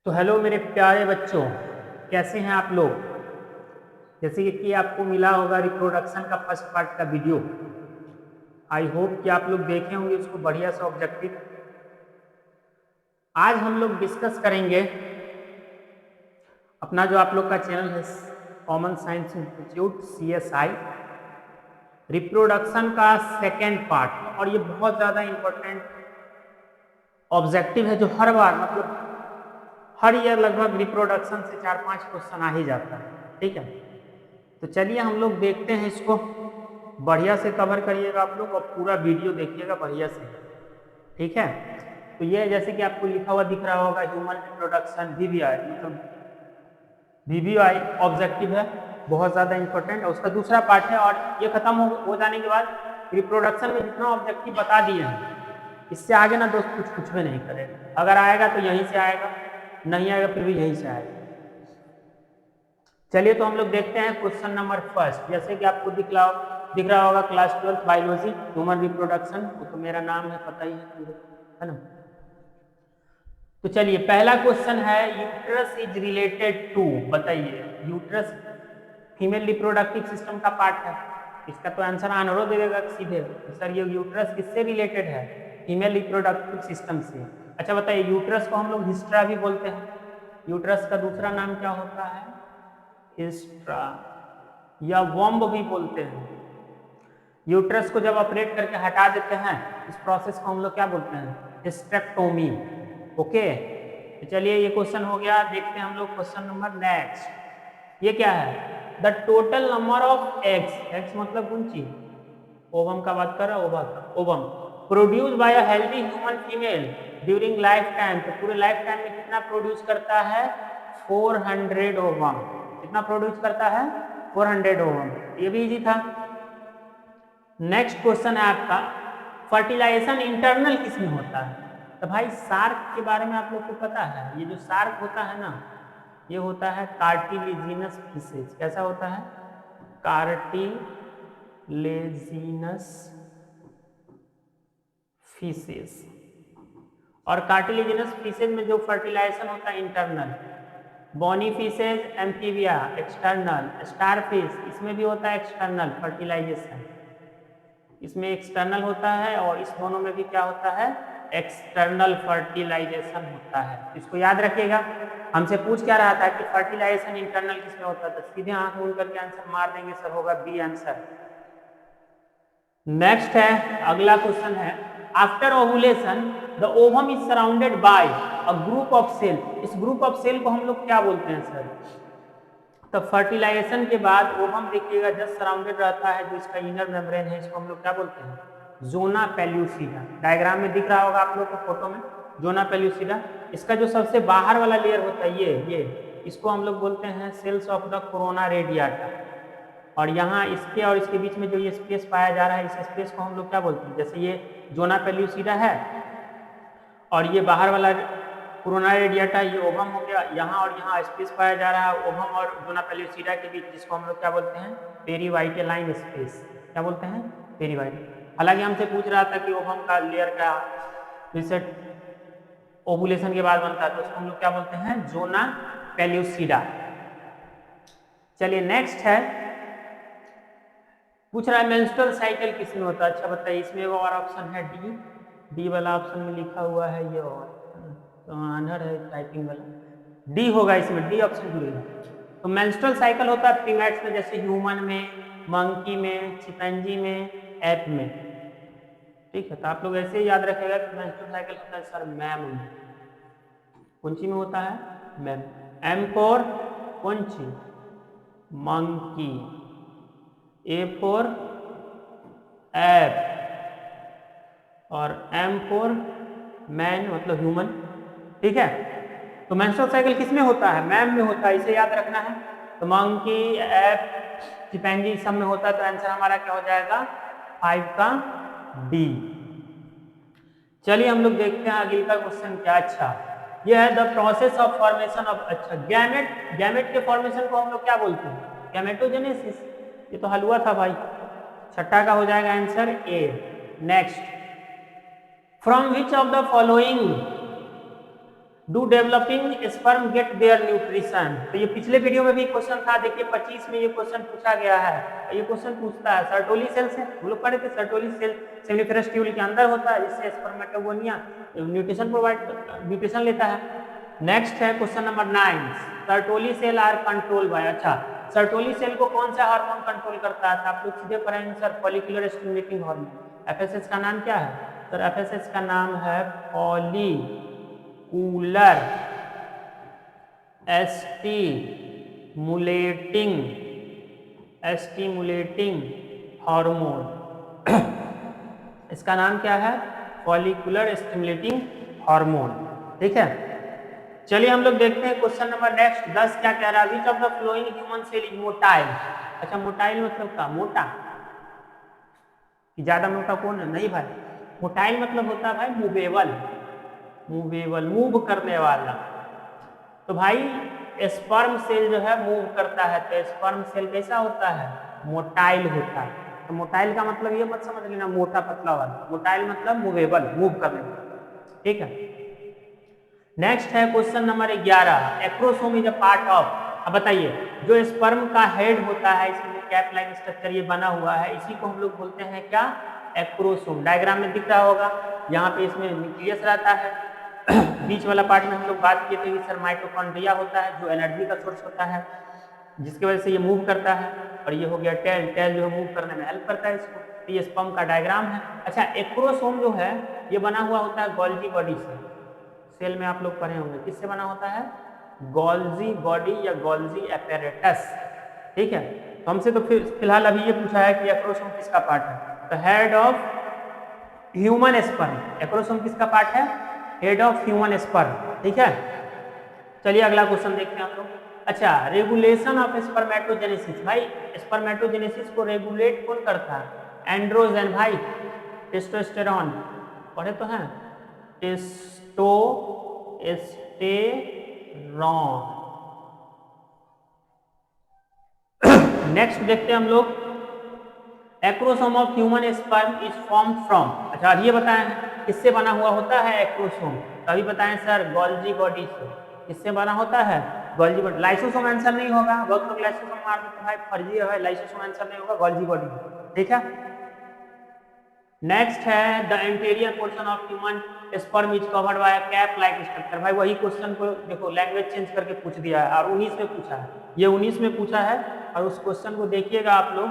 तो हेलो मेरे प्यारे बच्चों, कैसे हैं आप लोग। जैसे कि आपको मिला होगा रिप्रोडक्शन का फर्स्ट पार्ट का वीडियो। आई होप कि आप लोग देखे होंगे उसको बढ़िया से ऑब्जेक्टिव। आज हम लोग डिस्कस करेंगे अपना जो आप लोग का चैनल है common science institute CSI, reproduction का सेकेंड पार्ट। और ये बहुत ज़्यादा इम्पोर्टेंट ऑब्जेक्टिव है जो हर बार मतलब हर ईयर लगभग रिप्रोडक्शन से 4-5 क्वेश्चन आ ही जाता है। ठीक है, तो चलिए हम लोग देखते हैं इसको। बढ़िया से कवर करिएगा आप लोग और पूरा वीडियो देखिएगा बढ़िया से। ठीक है, तो ये जैसे कि आपको लिखा हुआ दिख रहा होगा ह्यूमन रिप्रोडक्शन VVI, मतलब VVI ऑब्जेक्टिव है, बहुत ज़्यादा इंपॉर्टेंट है। उसका दूसरा पार्ट है और ये खत्म हो जाने के बाद रिप्रोडक्शन में जितना ऑब्जेक्टिव बता दिए हैं इससे आगे ना दोस्त कुछ भी नहीं करेगा। अगर आएगा तो यहीं से आएगा, नहीं आएगा फिर भी यहीं से आएगा। चलिए तो हम लोग देखते हैं क्वेश्चन नंबर फर्स्ट। जैसे कि आपको दिख रहा होगा क्लास 12 बायोलॉजी ह्यूमन रिप्रोडक्शन, वो तो मेरा नाम है, पता ही है ना। तो चलिए पहला क्वेश्चन है, यूट्रस इज रिलेटेड टू, बताइए यूट्रस फीमेल रिप्रोडक्टिव सिस्टम का पार्ट है। इसका तो आंसर आनरो दे देगा सीधे, सर ये यूट्रस किससे रिलेटेड है, फीमेल रिप्रोडक्टिव सिस्टम से। अच्छा बताइए, यूट्रस को हम लोग हिस्ट्रा भी बोलते हैं, यूट्रस का दूसरा नाम क्या होता है, हिस्ट्रा या वॉम्ब भी बोलते हैं। यूट्रस को जब ऑपरेट करके हटा देते हैं इस प्रोसेस को हम लोग क्या बोलते हैं, हिस्टेक्टोमी। ओके, तो चलिए ये क्वेश्चन हो गया। देखते हैं हम लोग क्वेश्चन नंबर नेक्स्ट। ये क्या है, the total number of eggs, eggs मतलब कौन चीज, ओवम का बात कर रहा है, ovum produce by a healthy human female during life time. तो पूरे लाइफ टाइम में कितना प्रोड्यूस करता है, 400 ओवम। कितना प्रोड्यूस करता है, 400 ओवम। ये भी इजी था। नेक्स्ट क्वेश्चन है आपका, फर्टिलाइजेशन इंटरनल किसमें होता है। तो भाई सार्क के बारे में आप लोग को पता है, ये जो सार्क होता है ना, ये होता है कार्टिलेजिनस फिशेज। कैसा होता है, कार्टिलेजिनस फिशेज। और कार्टिलेजिनस फिशेज में जो फर्टिलाइजेशन होता है internal, bony fishes amphibia external, starfish इसमें भी होता है एक्सटर्नल फर्टिलाइजेशन, इसमें एक्सटर्नल होता है और इस दोनों में भी क्या होता है, एक्सटर्नल फर्टिलाइजेशन होता है। इसको याद रखिएगा। हमसे पूछ क्या रहा था कि फर्टिलाइजेशन इंटरनल किसमें होता है, तो सीधे आंख मूंद करके आंसर मार देंगे, सर होगा बी आंसर। नेक्स्ट है, अगला क्वेश्चन है, after ovulation the ovum is surrounded by a group of cell. इस ग्रुप ऑफ सेल को हम लोग क्या बोलते हैं सर, तो फर्टिलाइजेशन के बाद ओवम देखिएगा जस्ट सराउंडेड रहता है, जो इसका इनर मेम्ब्रेन है इसको हम लोग क्या बोलते हैं, जोना पेल्यूसिडा। डायग्राम में दिख रहा होगा आप लोग को फोटो में, जोना पेल्यूसिडा। इसका जो सबसे बाहर वाला लेयर होता है ये इसको हम लोग बोलते हैं cells of the corona radiata. और यहाँ इसके और इसके बीच में जो ये स्पेस पाया जा रहा है, इस स्पेस को हम लोग क्या बोलते हैं, जैसे ये जोना पेल्यूसिडा है और ये बाहर वाला कोरोना रेडियाटा, ये ओवम हो गया। यहाँ और यहाँ स्पेस पाया जा रहा है ओवम और जोना पेल्यूसिडा के बीच, जिसको हम लोग क्या बोलते हैं, पेरीवाइटेलाइन स्पेस। क्या बोलते हैं, पेरीवाइट। हालांकि हमसे पूछ रहा था कि ओवम का लेयर का रिसेट ओवुलेशन के बाद बनता है, तो उसको हम लोग क्या बोलते हैं, जोना पेल्यूसिडा। चलिए नेक्स्ट है, पूछ रहा है मेंस्ट्रुअल साइकिल किसमें होता है। अच्छा बताइए, इसमें वो और ऑप्शन है डी वाला ऑप्शन में लिखा हुआ है ये, और तो आनर है टाइपिंग वाला, डी होगा इसमें, डी ऑप्शन डी होगा। तो मेंस्ट्रुअल साइकिल होता है प्रीमेट्स में, जैसे ह्यूमन में, मंकी में, चिंपैंजी में, एप में। ठीक है, तो आप लोग ऐसे ही याद रखेगा कि मेंस्ट्रुअल साइकिल होता है सर मैम में। कौन सी में होता है, मैम। एम फॉर कौन सी, मंकी, ए फॉर एप और एम फॉर मैन मतलब ह्यूमन। ठीक है, तो मेंस्ट्रुअल साइकिल किसमें होता है, मैम में होता है, इसे याद रखना है। तो मंकी, एप, चिंपैंजी सब में होता है, तो आंसर हमारा क्या हो जाएगा, 5 का डी। चलिए हम लोग देखते हैं अगले का क्वेश्चन क्या। अच्छा, ये है the process of formation of, अच्छा गैमेट के फॉर्मेशन को हम लोग क्या बोलते हैं, गैमेटोजेनेसिस। ये तो हलवा था भाई, छठा का हो जाएगा answer a. Next, from which of the following do developing sperm get their nutrition. तो ये पिछले वीडियो में भी क्वेश्चन था, देखिए 25 में ये क्वेश्चन पूछा गया है। ये क्वेश्चन पूछता है सर्टोली सेल से, हम लोग पढ़े थे सर्टोली सेल सेमिनिफेरस ट्यूब के अंदर होता है, जिससे स्पर्मेटोगोनिया न्यूट्रिशन लेता है। नेक्स्ट है question number 9, Sertoli cell are control by. अच्छा, सर्टोली सेल को कौन सा हार्मोन कंट्रोल करता है? तो आप लोग सीधे पढ़ेंगे sir follicular stimulating hormone. FSH का नाम क्या है सर? एफएसएच का नाम है फॉलिकुलर स्टिमुलेटिंग हार्मोन। इसका नाम क्या है? Follicular stimulating hormone. ठीक है, चलिए हम लोग देखते हैं क्वेश्चन नंबर नेक्स्ट 10 क्या कह रहा है। Which of the following human cell is motile. अच्छा, मोटाइल मतलब क्या? मोटा कि ज्यादा मोटा कौन है? नहीं भाई, मोटाइल मतलब होता है भाई मूवेबल, मूव करने वाला। तो भाई स्पर्म सेल जो है मूव करता है, तो स्पर्म सेल कैसा होता है? मोटाइल होता है। तो मोटाइल का मतलब ये मत समझ लेना मोटा पतला वाला, मोटाइल मतलब मूवेबल, मूव करने वाला। ठीक है, नेक्स्ट है question number 11, acrosome is a part of. अब बताइए, जो स्पर्म का हेड होता है, इसमें जो कैप लाइन स्ट्रक्चर ये बना हुआ है, इसी को हम लोग बोलते हैं क्या? एक्रोसोम। डायग्राम में दिख रहा होगा, यहाँ पे इसमें न्यूक्लियस रहता है। बीच वाला पार्ट में हम लोग बात किए थे कि सर माइटोकॉन्ड्रिया होता है, जो एनर्जी का सोर्स होता है, जिसकी वजह से ये मूव करता है। और ये हो गया टेल, टेल जो है मूव करने में हेल्प करता है इसको। तो ये स्पर्म का डायग्राम है। अच्छा, एक्रोसोम जो है ये बना हुआ होता है गोल्जी बॉडी से। सेल में आप लोग पढ़े होंगे, किससे बना होता है? गोल्जी बॉडी या गोल्जी एपेरेटस। ठीक है, तो हमसे तो फिलहाल अभी ये पूछा है कि एक्रोसोम किसका पार्ट है। तो head of human sperm, acrosome किसका पार्ट है? Head of human sperm. ठीक है, चलिए अगला क्वेश्चन देखते हैं आप लोग। अच्छा, रेगुलेशन ऑफ स्पर्मेटोजेनेसिस। भाई स्पर्मेटोजेनेसिस को रेगुलेट कौन करता है? एंड्रोजन भाई, टेस्टोस्टेरॉन पढ़े तो हैं, टेस्टोस्टेरॉन। नेक्स्ट देखते हैं हम लोग, acrosome of human sperm is form from. अच्छा, अब ये बताए हैं किससे बना हुआ होता है एक्रोसोम? अभी बताएं सर गोल्जी बॉडी से। किससे बना होता है? Golgi body. लाइसोसोम आंसर नहीं होगा, बहुत लोग लाइसोसोम मार देते हैं, भाई फर्जी है, लाइसोसोम आंसर नहीं होगा, गोल्जी बॉडी। ठीक है, नेक्स्ट है the anterior portion of human sperm is covered by cap like structure. भाई वही क्वेश्चन को देखो लैंग्वेज चेंज करके पूछ दिया है, और 19 में पूछा है, ये 19 में पूछा है। और उस क्वेश्चन को देखिएगा आप लोग,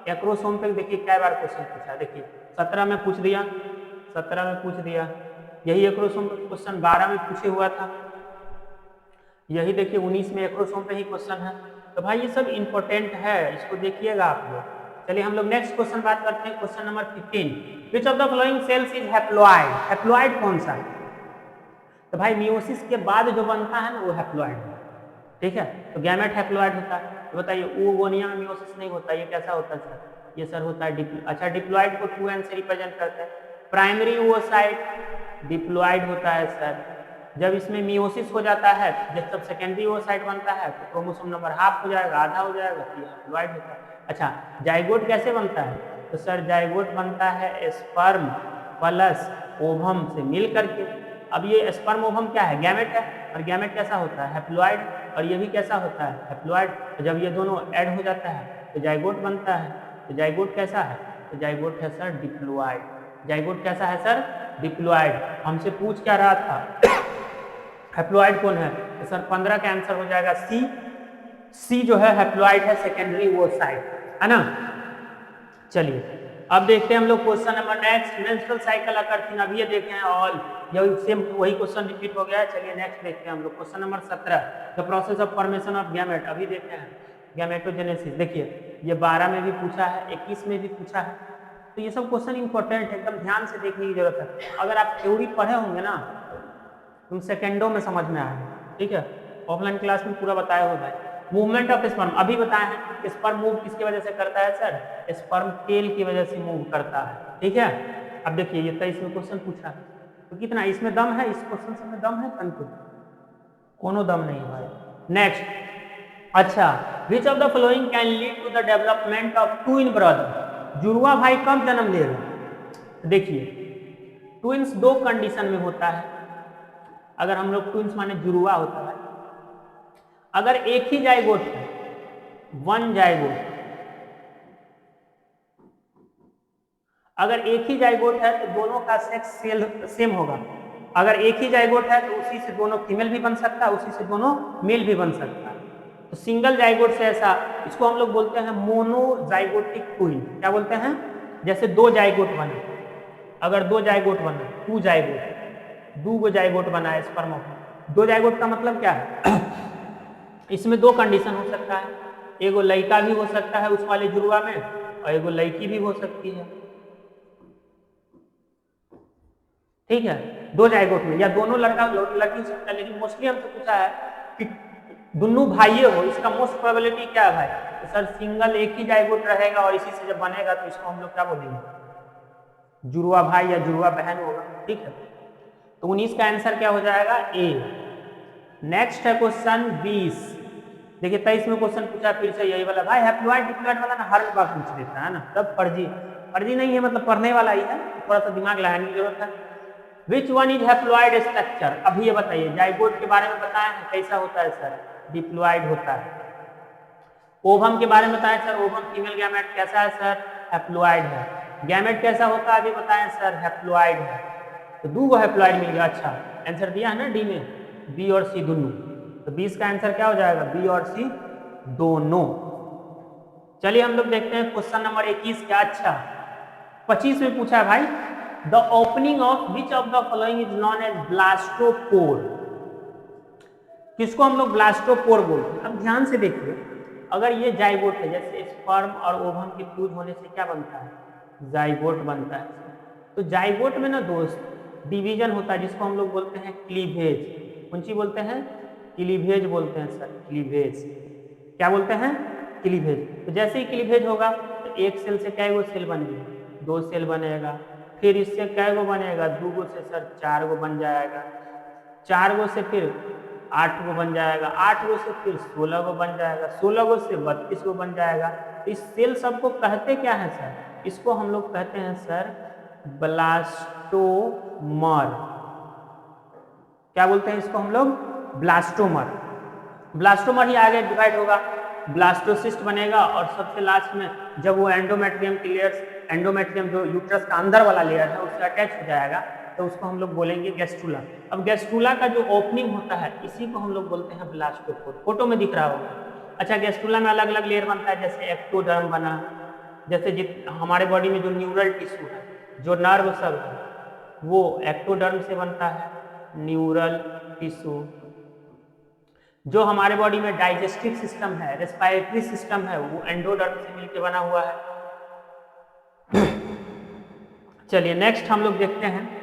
एक्रोसोम पे देखिए क्या बार क्वेश्चन पूछा है। देखिए 17 में पूछ दिया, 17 में पूछ दिया, यही एक्रोसोम पे क्वेश्चन 12 में पूछे हुआ था, यही देखिए 19 में एक्रोसोम पे ही क्वेश्चन है। तो भाई ये सब इंपॉर्टेंट है, इसको देखिएगा आप लोग। चलिए हम लोग नेक्स्ट क्वेश्चन बात करते हैं, question number 15, which of the following sales is haploid. Haploid कौन सा है? तो भाई मियोसिस के बाद जो बनता है ना वो हैप्लॉइड है। ठीक है, तो गैमेट हैप्लॉइड होता है। तो बताइए oogonia में मियोसिस नहीं होता, ये कैसा होता है सर? ये सर होता है अच्छा, डिप्लॉइड को 2n से रिप्रेजेंट करते हैं। प्राइमरी oocyte डिप्लॉइड होता है सर। जब इसमें मियोसिस हो जाता है, जब सेकेंडरी oocyte बनता है तो क्रोमोसोम नंबर हाफ हो जाएगा, आधा हो जाएगा, तो हैप्लॉइड होता है। अच्छा, जाइगोट कैसे बनता है? तो सर जाइगोट बनता है स्पर्म प्लस ओवम से मिल करके। अब ये स्पर्म ओवम क्या है? गैमेट है, और गैमेट कैसा होता है? हैप्लॉइड। और ये भी कैसा होता है? हैप्लॉइड। तो जब ये दोनों ऐड हो जाता है तो जाइगोट बनता है। तो जाइगोट कैसा है? तो जाइगोट है सर डिप्लॉइड। जाइगोट कैसा है सर? डिप्लॉइड। हमसे पूछ क्या रहा था हैप्लॉइड कौन है? तो सर 15 का आंसर हो जाएगा सी। सी जो है हैप्लॉइड है, सेकेंडरी oocyte है ना। चलिए अब देखते हैं हम लोग question number next, menstrual cycle occurs in. अब ये देखें ऑल, यही सेम वही क्वेश्चन रिपीट हो गया है। चलिए नेक्स्ट देखते हैं हम लोग question number 17, the process of formation of gamete. अभी देखते हैं गैमेटोजेनेसिस। देखिए ये 12 में भी पूछा है, 21 में भी पूछा है। तो ये सब क्वेश्चन इंपॉर्टेंट है, एकदम ध्यान से देखने की जरूरत है। अगर आप थ्योरी पढ़े होंगे ना तुम सेकेंडों में समझ में आए। ठीक है, ऑफलाइन क्लास में पूरा बताया हुआ है। मूवमेंट ऑफ स्पर्म अभी बताया है, स्पर्म मूव किसकी वजह से करता है सर? स्पर्म टेल की वजह से मूव करता है। ठीक है, अब देखिए ये 23 में क्वेश्चन पूछा है, तो कितना इसमें दम है? इस क्वेश्चन से में दम है? कंकु कोनो दम नहीं भाई। नेक्स्ट, अच्छा, which of the following can lead to the development of twin brother. जुड़वा भाई कब जन्म लेगा? देखिए ट्विंस दो कंडीशन में होता है। अगर हम लोग ट्विंस माने जुड़वा होता है, अगर एक ही जाइगोट है, वन जाइगोट, अगर एक ही जाइगोट है तो दोनों का सेक्स सेम होगा। अगर एक ही जाइगोट है तो उसी से दोनों फीमेल भी बन सकता है, उसी से दोनों मेल भी बन सकता है। तो सिंगल जाइगोट से ऐसा, इसको हम लोग बोलते हैं मोनोजाइगोटिक ट्विन। क्या बोलते हैं? जैसे दो जाइगोट बने, अगर दो जाइगोट बने, टू जाइगोट, दो जाइगोट बना है स्पर्म ऑफ। दो जाइगोट का मतलब क्या है? इसमें दो कंडीशन हो सकता है, एगो लड़का भी हो सकता है उस वाले जुड़वा में, और एगो लड़की भी हो सकती है। ठीक है, दो जाइगोट में, या दोनों लड़का लड़की हो सकता है, लेकिन मोस्टली हमसे पूछा है कि दोनों भाइये हो, इसका मोस्ट प्रोबेबिलिटी क्या है भाई? तो सर सिंगल एक ही जाइगोट रहेगा और इसी से जब बनेगा तो इसको हम लोग क्या बोलेंगे? जुड़वा भाई या जुड़वा बहन होगा। ठीक है, तो 19 का आंसर क्या हो जाएगा? ए। नेक्स्ट है क्वेश्चन 20। देखिए 23 में क्वेश्चन पूछा फिर से यही वाला, भाई हैप्लॉइड डिप्लॉइड वाला ना हर बार पूछ देता है ना, तब फर्जी फर्जी नहीं है, मतलब पढ़ने वाला ही है, थोड़ा सा दिमाग लगाने की जरूरत है। Which one is haploid structure? अभी ये बताइए, जाइगोट के बारे में बताया है कैसा होता है सर? डिप्लॉइड होता है। ओवम के बारे में बताया सर, ओवम फीमेल गैमेट कैसा है सर? हैप्लॉइड है। गैमेट कैसा होता है अभी बताएं सर? हैप्लॉइड है। तो दो हैप्लॉइड मिल गया। अच्छा आंसर दिया है ना डी में, बी और सी दोनों। तो 20 का आंसर क्या हो जाएगा? बी और सी दोनों। चलिए हम लोग देखते हैं क्वेश्चन नंबर 21 क्या। अच्छा 25 में पूछा है भाई, the opening of which of the following is known as blastopore? किसको हम लोग ब्लास्टोपोर बोलते हैं? अब ध्यान से देखिए, अगर ये जाइगोट है, जैसे स्पर्म और ओवम के फ्यूज होने से क्या बनता है? जाइगोट बनता है। तो जाइगोट में ना दोस्त डिवीजन होता है, जिसको हम लोग बोलते हैं क्लीवेज। कौन सी बोलते हैं? क्लीवेज बोलते हैं सर, क्लीवेज। क्या बोलते हैं? क्लीवेज। तो जैसे ही क्लीवेज होगा तो एक सेल से कै गो सेल बनेगा? दो सेल बनेगा। फिर इससे कै गो बनेगा? दो गो से सर 4 गो बन जाएगा। 4 गो से फिर 8 गो बन जाएगा। 8 गो से फिर 16 गो बन जाएगा। 16 गो से 32 गो बन जाएगा। तो इस सेल सबको कहते क्या है सर? इसको हम लोग कहते हैं सर ब्लास्टोमर। क्या बोलते हैं इसको हम लोग? ब्लास्टोमर। ब्लास्टोमर ही आगे डिवाइड होगा, ब्लास्टोसिस्ट बनेगा, और सबसे लास्ट में जब वो एंडोमेट्रियम की लेयर्स, एंडोमेट्रियम जो यूट्रस का अंदर वाला लेयर है उससे अटैच हो जाएगा, तो उसको हम लोग बोलेंगे गैस्ट्रुला। अब गैस्ट्रुला का जो ओपनिंग होता है इसी को हम लोग बोलते हैं ब्लास्टोपोर। फोटो में दिख रहा होगा। अच्छा गैस्ट्रुला में अलग अलग लेयर बनता है, जैसे एक्टोडर्म बना, जैसे हमारे बॉडी में जो न्यूरल टिश्यू है, जो नर्व सब है, वो एक्टोडर्म से बनता है, न्यूरल टिश्यू। जो हमारे बॉडी में डाइजेस्टिव सिस्टम है, रेस्पिरेटरी सिस्टम है, वो एंडोडर्म से मिलकर बना हुआ है। चलिए नेक्स्ट हम लोग देखते हैं,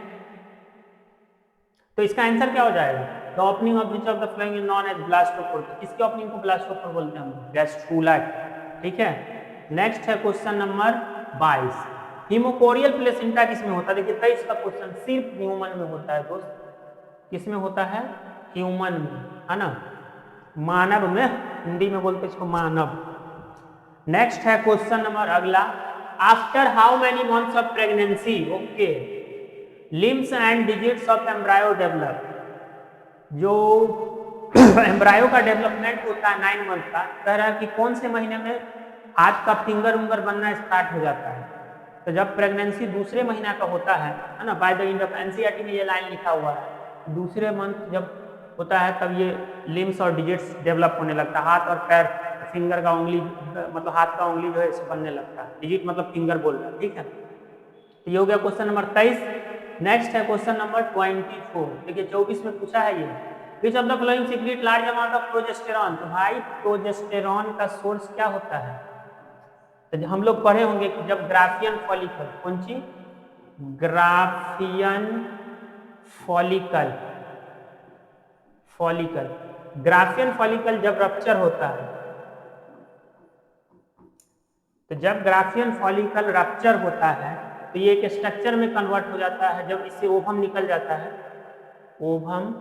तो इसका आंसर क्या हो जाएगा? The opening of which of the following is known as blastopore. किसके ओपनिंग को ब्लास्टोपोर बोलते हैं हम? गैस्ट्रुला। ठीक है, नेक्स्ट है क्वेश्चन नंबर 22। हिमोकोरियल प्लेसेंटा किसमें होता है? देखिए 23 का क्वेश्चन सिर्फ ह्यूमन में होता है दोस्त। किसमें होता है? ह्यूमन में, है ना, मानव में, हिंदी में बोलते इसको मानव। नेक्स्ट है क्वेश्चन नंबर अगला, after how many months of pregnancy okay limbs and digits of embryo develop. जो एम्ब्रायो का डेवलपमेंट होता है 9 मंथ का, कह रहा है कि कौन से महीने में हाथ का फिंगर उंगर बनना स्टार्ट हो जाता है? तो जब प्रेगनेंसी दूसरे महीना का होता है ना, by the end of NCERT में ये लाइन लिखा हुआ है, दूसरे मंथ जब होता है तब ये लिम्स और डिजिट्स डेवलप होने लगता है। हाथ और पैर, फिंगर का उंगली, मतलब हाथ का उंगली जो है इसे बनने लगता है। डिजिट मतलब फिंगर बोल रहा है। ठीक है, तो ये हो गया क्वेश्चन नंबर 23। नेक्स्ट है क्वेश्चन नंबर 24। देखिए 24 में पूछा है ये, विच of the following secret large amount of progesterone. तो भाई प्रोजेस्टेरॉन का सोर्स क्या होता है? तो हम लोग पढ़े होंगे कि जब ग्राफियन फॉलिकल, कौन सी? Graafian follicle, follicle, Graafian follicle जब रप्चर होता है, तो जब ग्राफियन फॉलिकल रप्चर होता है तो ये एक स्ट्रक्चर में कन्वर्ट हो जाता है। जब इससे ओवम निकल जाता है, ओवम,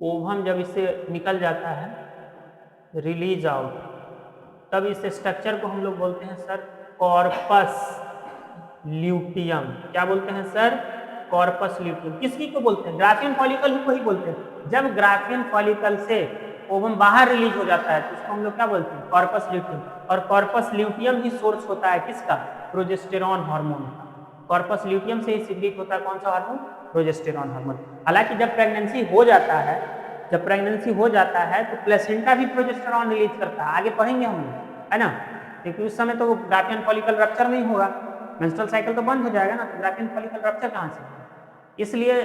ओवम जब इससे निकल जाता है, रिलीज आउट, तब इस स्ट्रक्चर को हम लोग बोलते हैं सर कॉर्पस ल्यूटियम। क्या बोलते हैं सर? Corpus luteum. किसकी को बोलते हैं? ग्राफियन फॉलिकल को ही बोलते हैं। जब ग्राफियन फॉलिकल से ओवम बाहर रिलीज हो जाता है तो उसको हम लोग क्या बोलते हैं? Corpus luteum. और कॉर्पस ल्यूटियम ही सोर्स होता है किसका? प्रोजेस्टेरॉन हार्मोन का। कॉर्पस ल्यूटियम से ही सिक्रीट होता है कौन सा हार्मोन? Progesterone hormone. हालांकि जब प्रेगनेंसी हो जाता है, तो प्लेसेंटा भी प्रोजेस्टेरॉन रिलीज करता है। आगे पढ़ेंगे हम लोग, है ना, क्योंकि उस समय तो ग्राफियन फॉलिकल रप्चर नहीं होगा, मेंस्ट्रुअल साइकिल तो बंद हो जाएगा ना, तो ग्राफियन फॉलिकल रप्चर कहाँ से होगा? इसलिए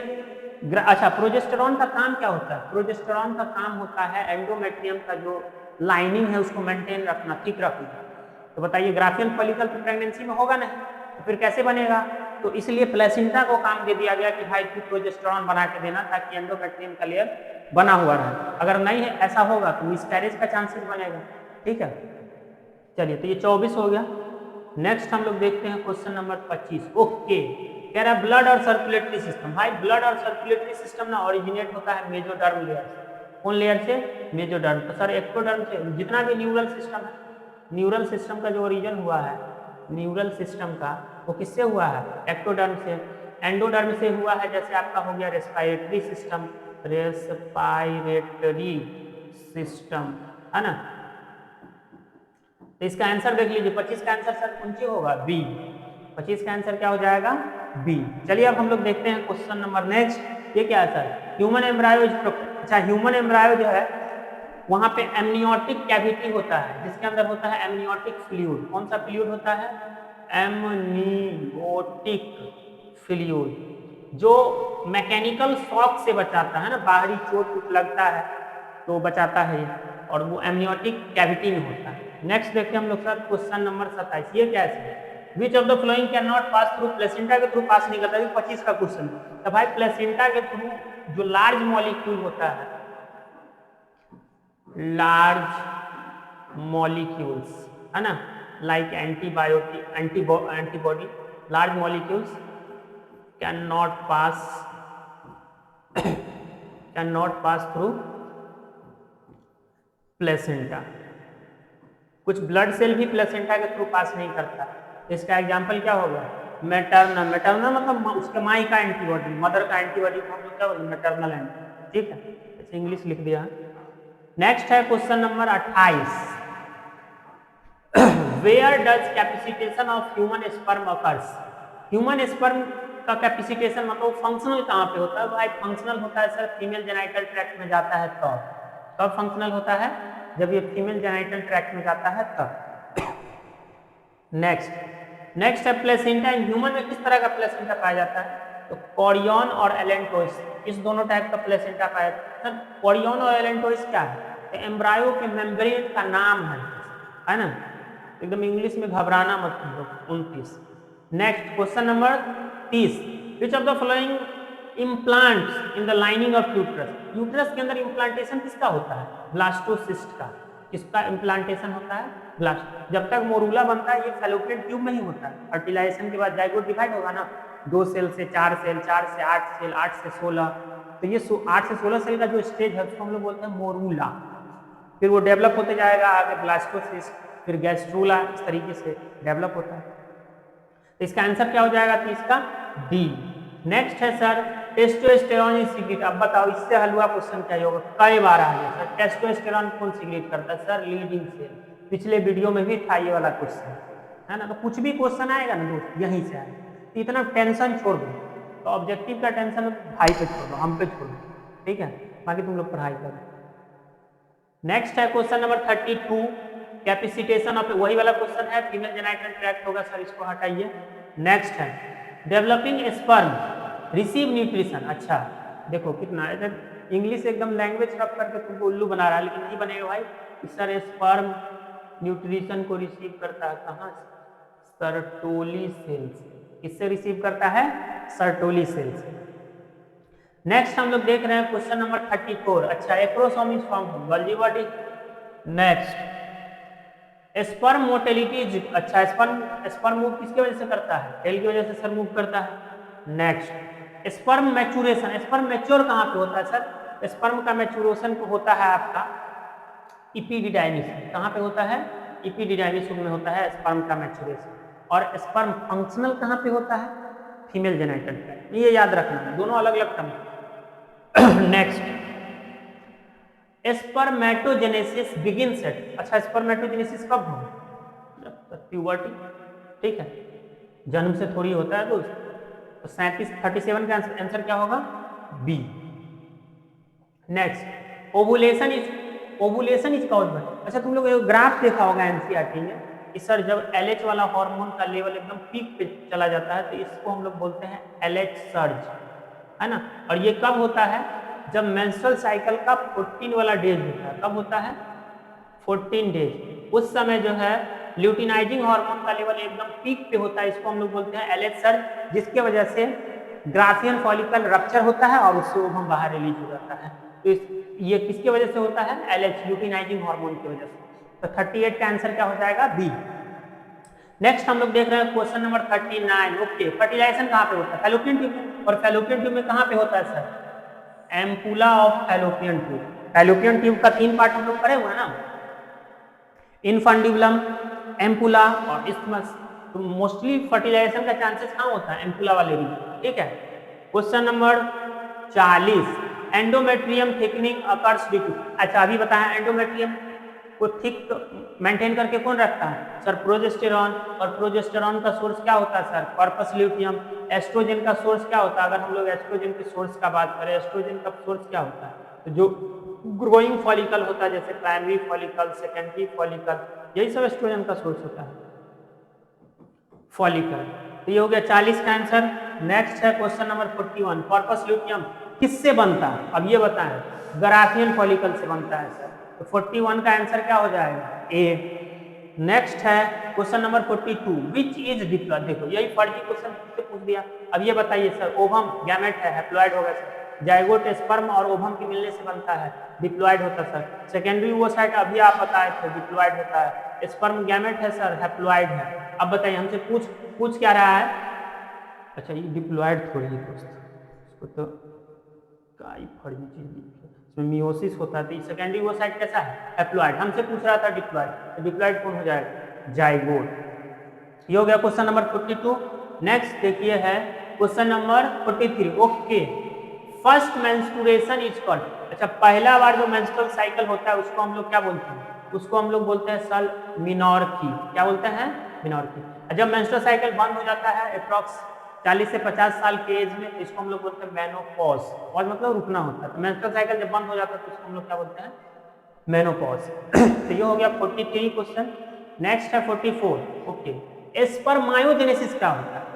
अच्छा, प्रोजेस्टेरॉन का काम क्या होता है? प्रोजेस्टेरॉन का काम होता है एंडोमेट्रियम का जो लाइनिंग है उसको मेंटेन रखना, ठीक रखना। तो बताइए, ग्राफियन फॉलिकल तो प्रेगनेंसी में होगा नहीं, तो फिर कैसे बनेगा? तो इसलिए प्लेसेंटा को काम दे दिया गया कि भाई तू प्रोजेस्टेरॉन बना के देना ताकि एंडोमेट्रियम का लेयर बना हुआ रहे। अगर नहीं है ऐसा होगा तो मिसकैरेज का चांसेस बनेगा। ठीक है, चलिए, तो ये 24 हो गया। नेक्स्ट हम लोग देखते हैं क्वेश्चन नंबर 25। ओके, कह रहा है ब्लड और सर्कुलेटरी सिस्टम। भाई ब्लड और सर्कुलेटरी सिस्टम ना ओरिजिनेट होता है मेजोडर्म लेयर से। कौन लेयर से? मेजोडर्म। तो सर एक्टोडर्म से। जितना भी न्यूरल सिस्टम है, न्यूरल सिस्टम का जो ओरिजिन हुआ है न्यूरल सिस्टम का, वो किससे हुआ है? एक्टोडर्म से। एंडोडर्म से हुआ है, जैसे आपका हो गया रेस्पिरेटरी सिस्टम, रेस्पिरेटरी सिस्टम, है ना। तो इसका आंसर देख लीजिए, 25 का आंसर सर कौन सी होगा? बी। 25 का आंसर क्या हो जाएगा? बी। चलिए अब हम लोग देखते हैं क्वेश्चन नंबर नेक्स्ट। ये क्या है सर? Human embryo. अच्छा, ह्यूमन एम्ब्रायो जो है वहां पे एमनियोटिक कैविटी होता है, जिसके अंदर होता है एमनियोटिक फ्लूइड। कौन सा फ्लूइड होता है? एमनियोटिक फ्लूइड, जो मैकेनिकल शॉक से बचाता है ना, बाहरी चोट लगता है तो बचाता है, और वो एमनियोटिक कैविटी में होता है। नेक्स्ट देखते हैं हम लोग सर क्वेश्चन नंबर 27। ये क्या है? Which of the flowing can not pass through? Placenta के थ्रू पास नहीं करता। 25 का क्वेश्चन। तो भाई प्लेसेंटा के थ्रू जो लार्ज मॉलिक्यूल होता है, लार्ज मॉलिक्यूल्स, है ना, like antibiotic, antibody, large molecules can not pass through placenta. कुछ ब्लड सेल भी प्लेसेंटा के थ्रू पास नहीं करता। इसका एग्जांपल क्या होगा? मैटरनल। मैटरनल मतलब उसके माई का एंटीबॉडी, मदर का एंटीबॉडी को हम लोग क्या बोलते हैं? Maternal antibody. ठीक है, ऐसे इंग्लिश लिख दिया। नेक्स्ट है question number 28। Where does capacitation of human sperm occurs? Human sperm का कैपेसिटेशन मतलब फंक्शनल कहाँ पे होता है? भाई फंक्शनल होता है सर फीमेल जेनाइटल ट्रैक्ट में जाता है तब फंक्शनल होता है, जब ये फीमेल जेनाइटल ट्रैक्ट में जाता है तब। नेक्स्ट है प्लेसेंटा। ह्यूमन में किस तरह का प्लेसेंटा पाया जाता है? तो कोरियन और एलेंटोइस, इस दोनों टाइप का प्लेसेंटा पाया जाता है। कोरियन और एलेंटोइस क्या है? तो एम्ब्रायो के मेम्ब्रेन का नाम है ना, एकदम इंग्लिश में घबराना मत तुम लोग। 29। Next question number 30। Which of the following implants in the lining of uterus? Uterus के अंदर इम्प्लांटेशन किसका होता है? ब्लास्टोसिस्ट का। किसका इम्प्लांटेशन होता है? ब्लास्ट। जब तक मोरूला बनता है ये फैलोपियन ट्यूब में ही होता है। फर्टिलाइजेशन के बाद जाइगोट डिवाइड होगा ना, 2 सेल से 4 सेल, 4 से 8 सेल, 8 से 16। तो ये 8 से 16 सेल का जो स्टेज है उसको हम लोग बोलते हैं मोरूला। फिर वो डेवलप होते जाएगा आगे ब्लास्टोसिस्ट, फिर गैस्ट्रूला, इस तरीके से डेवलप होता है। तो इसका आंसर क्या हो जाएगा? 30 का डी। नेक्स्ट है सर टेस्टोस्टेरोन इज सीक्रेट। अब बताओ इससे हलवा क्वेश्चन क्या होगा? कई बार आ गया सर। टेस्टोस्टेरोन कौन सीक्रेट करता है? Sir Leydig cell. पिछले वीडियो में भी था ये वाला क्वेश्चन, है ना। तो कुछ भी क्वेश्चन आएगा ना दोस्त यहीं से आएगा, तो इतना टेंशन छोड़ दो। तो ऑब्जेक्टिव का टेंशन भाई पे छोड़ दो, हम पे छोड़ दो, ठीक है, बाकी तुम लोग पढ़ाई करो। नेक्स्ट है क्वेश्चन नंबर 32। कैपेसिटेशन ऑफ, वही वाला क्वेश्चन है, फीमेल जेनाइटल ट्रैक्ट होगा सर, इसको हटाइए। नेक्स्ट है डेवलपिंग स्पर्म रिसीव न्यूट्रिशन। अच्छा देखो कितना इंग्लिश एकदम लैंग्वेज रख करके तुमको उल्लू बना रहा है, लेकिन नहीं बनेगा भाई। सर स्पर्म न्यूट्रिशन को रिसीव करता है कहाँ से? सर्टोली सेल से। किससे रिसीव करता है? सर्टोली सेल से। नेक्स्ट हम लोग देख रहे हैं क्वेश्चन नंबर 34। अच्छा acrosome is form from Golgi body. Next sperm motility. अच्छा स्पर्म मूव किसकी वजह से करता है? टेल की वजह से सर मूव करता है। Next sperm maturation. Sperm mature कहाँ पे होता है सर? स्पर्म का मैच्योरेशन होता है आपका इपीडिडाइमिस। कहाँ पे होता है? इपीडिडाइमिस में होता है स्पर्म का मैच्योरेशन। और स्पर्म फंक्शनल कहाँ पे होता है? फीमेल जेनाइटल ट्रैक्ट, ये याद रखना है, दोनों अलग अलग term. Next, spermatogenesis begins at, अच्छा स्पर्मेटोजेनेसिस कब होगा? प्यूबर्टी, ठीक है, जन्म से थोड़ी होता है दोस्त। तो 37 का आंसर क्या होगा? B. Next, ovulation is caused by, अच्छा तुम लोग ग्राफ देखा होगा एनसीईआरटी में कि सर जब एलएच वाला हार्मोन का लेवल एकदम पीक पे चला जाता है तो इसको हम लोग बोलते हैं एलएच सर्ज, है ना। और ये कब होता है? जब मेंस्ट्रुअल साइकिल का 14 वाला डेज होता है। कब होता है? 14 डेज। उस समय जो है ल्यूटिनाइजिंग हार्मोन का लेवल एकदम पीक पे होता है, इसको हम लोग बोलते हैं एलएच सर्ज, जिसके वजह से ग्राफियन फॉलिकल रप्चर होता है और उससे ओवम बाहर रिलीज हो जाता है। तो ये किसके वजह से होता है? एलएच, ल्यूटिनाइजिंग हार्मोन की वजह से। तो 38 का आंसर क्या हो जाएगा? बी। नेक्स्ट हम लोग देख रहे हैं क्वेश्चन नंबर 39। ओके, फर्टिलाइजेशन कहाँ पे होता है? फैलोपियन ट्यूब में। और फैलोपियन ट्यूब में कहाँ पे होता है sir? Ampulla of fallopian tube. Fallopian tube का 3 पार्ट हम लोग पढ़े हुए हैं ना, इनफंडिबुलम, एम्पुला और इस्थमस। तो मोस्टली फर्टिलाइजेशन का चांसेस कहाँ होता है? एम्पुला वाले रीजन, ठीक है। Question number 40, endometrium thickening occurs due to, अच्छा अभी बताया एंडोमेट्रियम को थिक मेंटेन करके कौन रखता है? Sir progesterone. और प्रोजेस्टेरॉन का सोर्स क्या होता है सर? Corpus luteum. एस्ट्रोजन का सोर्स क्या होता है? अगर हम लोग एस्ट्रोजन के सोर्स का बात करें, एस्ट्रोजन का सोर्स क्या होता है? तो जो ग्रोइंग फॉलिकल होता है, जैसे प्राइमरी फॉलिकल, सेकेंडरी फॉलिकल, यही सब एस्ट्रोजन का सोर्स होता है, फॉलिकल। तो ये हो गया 40 का आंसर। नेक्स्ट है क्वेश्चन नंबर 41, कॉर्पस ल्यूटियम किससे बनता है? अब ये बताएं, ग्राफियन फॉलिकल से बनता है सर। तो 41 का आंसर क्या हो जाएगा? ए। नेक्स्ट है question number 42, which is diploid, देखो यही फर्जी क्वेश्चन से पूछ दिया। अब ये बताइए सर, ओवम गैमेट है, हैप्लॉइड होगा सर। जाइगोट स्पर्म और ओवम के मिलने से बनता है, डिप्लॉइड होता है सर। सेकेंडरी ओवोसाइट अभी आप बताए थे, डिप्लॉइड होता है। स्पर्म गैमेट है सर, हैप्लॉइड है। अब बताइए हमसे पूछ क्या रहा है? अच्छा ये डिप्लॉइड थोड़ी है दोस्त, इसको तो काई फर्जी चीज लिखी है, इसमें मियोसिस होता है। तो सेकेंडरी ओवोसाइट कैसा है? हैप्लॉइड। हमसे पूछ रहा था डिप्लॉइड, तो डिप्लॉइड कौन हो जाएगा? जाइगोट। ये हो गया क्वेश्चन नंबर 42। नेक्स्ट देखिए है question number 43। Okay, first menstruation is called, अच्छा पहला बार जो मेंस्ट्रुअल साइकिल होता है उसको हम लोग क्या बोलते हैं? उसको हम लोग बोलते हैं सर मिनॉर्की। क्या बोलते हैं? मिनॉर्की। जब मेंस्ट्रुअल साइकिल बंद हो जाता है अप्रॉक्स 40 से 50 साल के एज में, तो इसको हम लोग बोलते हैं मेनोपॉज। पॉज मतलब रुकना होता है। तो मेंस्ट्रुअल साइकिल जब बंद हो जाता है तो इसको हम लोग क्या बोलते हैं? मेनोपॉज। तो ये हो गया 43 क्वेश्चन। नेक्स्ट है 44। ओके, स्पर्मायोजेनेसिस क्या होता है?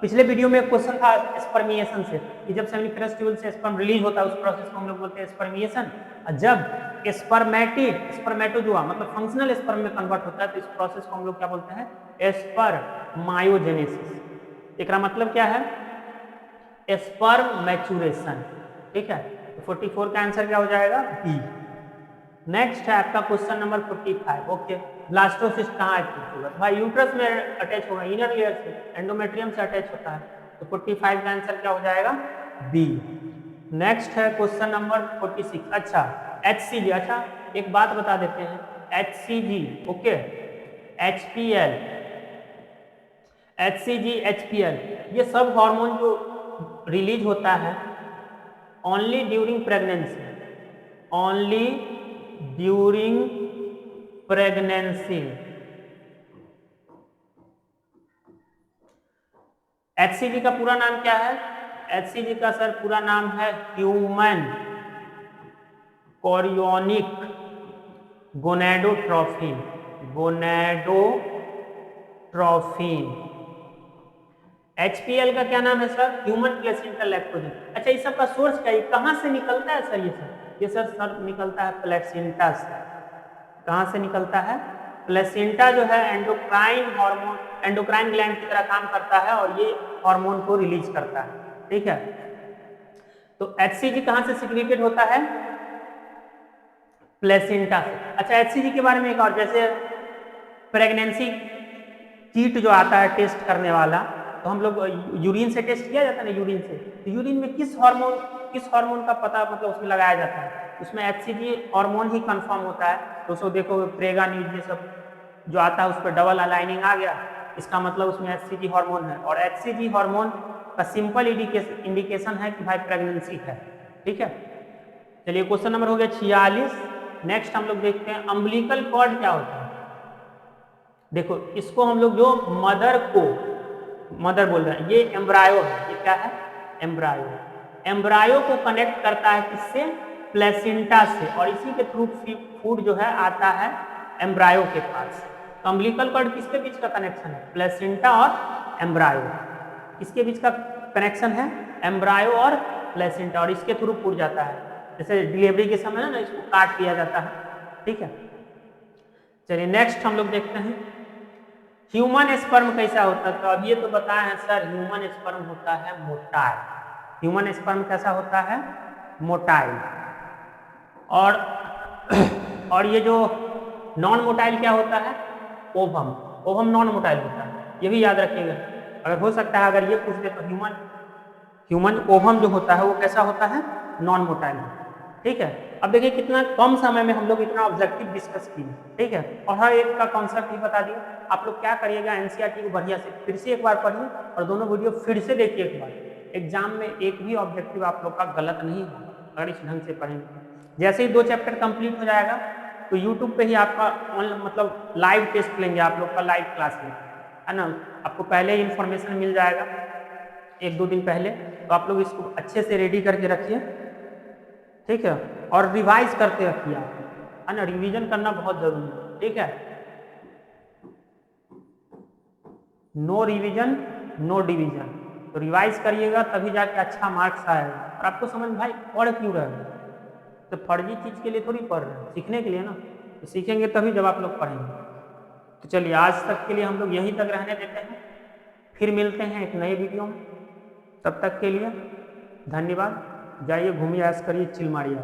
पिछले वीडियो में एक क्वेश्चन था स्पर्मिएशन से, कि जब सेमिनिफेरस ट्यूबल से स्पर्म रिलीज होता है उस प्रोसेस को हम लोग बोलते हैं स्पर्मिएशन। जब स्पर्मेटोजोआ मतलब फंक्शनल स्पर्म में कन्वर्ट होता है तो इस प्रोसेस को हम लोग क्या बोलते हैं? स्पर्मायोजेनेसिस। एकरा मतलब क्या है? स्पर्म मैच्योरेशन, ठीक है। तो 44 का आंसर क्या हो जाएगा? बी। नेक्स्ट है आपका क्वेश्चन नंबर 45। ओके, ब्लास्टोसिस्ट कहाँ अटैच होगा? भाई यूट्रस में अटैच होगा, इनर लेयर से, एंडोमेट्रियम से अटैच होता है। तो 45 का आंसर क्या हो जाएगा? बी। नेक्स्ट है क्वेश्चन नंबर 46। अच्छा HCG, अच्छा एक बात बता देते हैं, HCG, okay, HPL, HCG, HPL, ये सब हार्मोन जो रिलीज होता है only during pregnancy, only during pregnancy. HCG का पूरा नाम क्या है? HCG का सर पूरा नाम है human chorionic gonadotrophin, gonadotrophin. HPL का क्या नाम है सर? Human placenta lactogen. अच्छा इस सब का सोर्स क्या है, कहां से निकलता है सर? ये सर निकलता है प्लेसेंटा से। कहां से निकलता है? प्लेसेंटा जो है एंडोक्राइन हार्मोन, एंडोक्राइन ग्लैंड की तरह काम करता है और ये हार्मोन को रिलीज करता है, ठीक है। तो HCG कहां से सिक्रीटेड होता है? प्लेसेंटा से। अच्छा HCG के बारे में एक और, जैसे प्रेगनेंसी किट जो आता है टेस्ट करने वाला, तो हम लोग यूरिन से टेस्ट किया जाता है ना, यूरिन से। तो यूरिन में किस हार्मोन का पता मतलब उसमें लगाया जाता है? उसमें HCG हार्मोन ही कंफर्म होता है। तो उसको देखो प्रेगा न्यूज ये सब जो आता है उस पर डबल अलाइनिंग आ गया, इसका मतलब उसमें HCG हार्मोन है, और HCG हार्मोन का सिंपल इंडिकेशन है कि भाई प्रेगनेंसी है। ठीक है, चलिए क्वेश्चन नंबर हो गया 46। नेक्स्ट हम लोग देखते हैं अम्बिलिकल कॉर्ड क्या होता है। देखो इसको हम लोग जो मदर बोल रहे हैं, ये एम्ब्रायो है। ये क्या है? एम्ब्रायो। एम्ब्रायो को कनेक्ट करता है किससे? प्लेसेंटा से, और इसी के थ्रू फूड जो है आता है एम्ब्रायो के पास। तो अम्बिलिकल कॉर्ड किसके बीच का कनेक्शन है? प्लेसेंटा और एम्ब्रायो। इसके बीच का कनेक्शन है एम्ब्रायो और प्लेसेंटा, और इसके थ्रू फूड जाता है। जैसे डिलीवरी के समय ना इसको काट दिया जाता है। ठीक है, चलिए नेक्स्ट हम लोग देखते हैं ह्यूमन स्पर्म कैसा होता है। तो अब ये तो बताया है सर, ह्यूमन स्पर्म होता है मोटाइल। ह्यूमन स्पर्म कैसा होता है? मोटाइल। और ये जो नॉन मोटाइल क्या होता है? ओवम। ओवम नॉन मोटाइल होता है, ये भी याद रखिएगा। अगर हो सकता है अगर ये पूछ दे तो ह्यूमन ओवम जो होता है वो कैसा होता है? Non motile. ठीक है, अब देखिए कितना कम समय में हम लोग इतना ऑब्जेक्टिव डिस्कस किए। ठीक है, और हर एक का कॉन्सेप्ट भी बता दिया। आप लोग क्या करिएगा, एनसीईआरटी को बढ़िया से फिर से एक बार पढ़िए और दोनों वीडियो फिर से देखिए एक बार। एग्जाम में एक भी ऑब्जेक्टिव आप लोग का गलत नहीं होगा अगर इस ढंग से पढ़ेंगे। जैसे ही 2 चैप्टर कंप्लीट हो जाएगा तो यूट्यूब पे ही आपका मतलब लाइव टेस्ट लेंगे, आप लोग का लाइव क्लास लेंगे, है ना। आपको पहले ही इन्फॉर्मेशन मिल जाएगा 1-2 दिन पहले, तो आप लोग इसको अच्छे से रेडी करके रखिए। ठीक है, और रिवाइज करते रखिए आप, है ना। रिवीजन करना बहुत जरूरी है। ठीक है, नो रिवीजन नो डिवीजन। तो रिवाइज करिएगा तभी जाके अच्छा मार्क्स आएगा। और आपको समझ भाई पढ़ क्यों रहे हैं? तो फर्जी चीज के लिए थोड़ी पढ़ रहे हैं, सीखने के लिए ना। तो सीखेंगे तभी जब आप लोग पढ़ेंगे। तो चलिए आज तक के लिए हम लोग यहीं तक रहने देते हैं, फिर मिलते हैं एक नए वीडियो में। तब तक के लिए धन्यवाद। जाइए घूमिए, ऐश करिए, चिल मारिए।